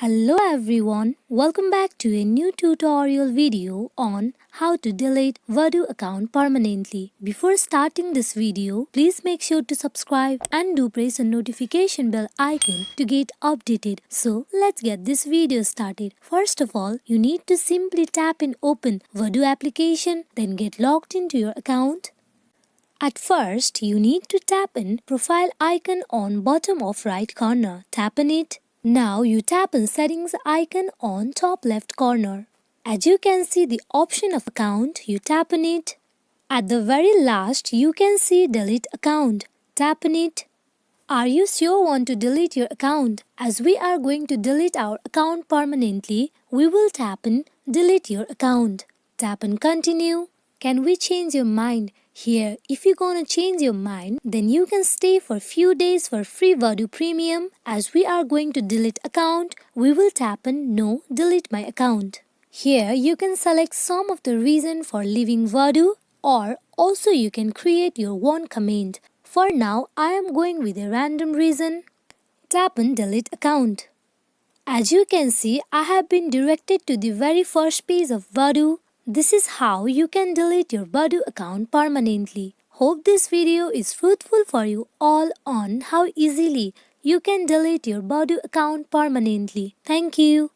Hello everyone, welcome back to a new tutorial video on how to delete Badoo account permanently. Before starting this video, please make sure to subscribe and do press the notification bell icon to get updated. So let's get this video started. First of all, you need to simply tap in open Badoo application, then get logged into your account. At first, you need to tap in profile icon on bottom of right corner. Tap on it. Now you tap in settings icon on top left corner. As you can see the option of account, you tap on it. At the very last, you can see delete account. Tap on it. Are you sure want to delete your account? As we are going to delete our account permanently, we will tap in delete your account. Tap on continue. Can we change your mind? Here, if you're gonna change your mind, then you can stay for few days for free Badoo Premium. As we are going to delete account, we will tap on no, delete my account. Here, you can select some of the reason for leaving Badoo, or also you can create your own comment. For now, I am going with a random reason. Tap on delete account. As you can see, I have been directed to the very first page of Badoo. This is how you can delete your Badoo account permanently. Hope this video is fruitful for you all on how easily you can delete your Badoo account permanently. Thank you.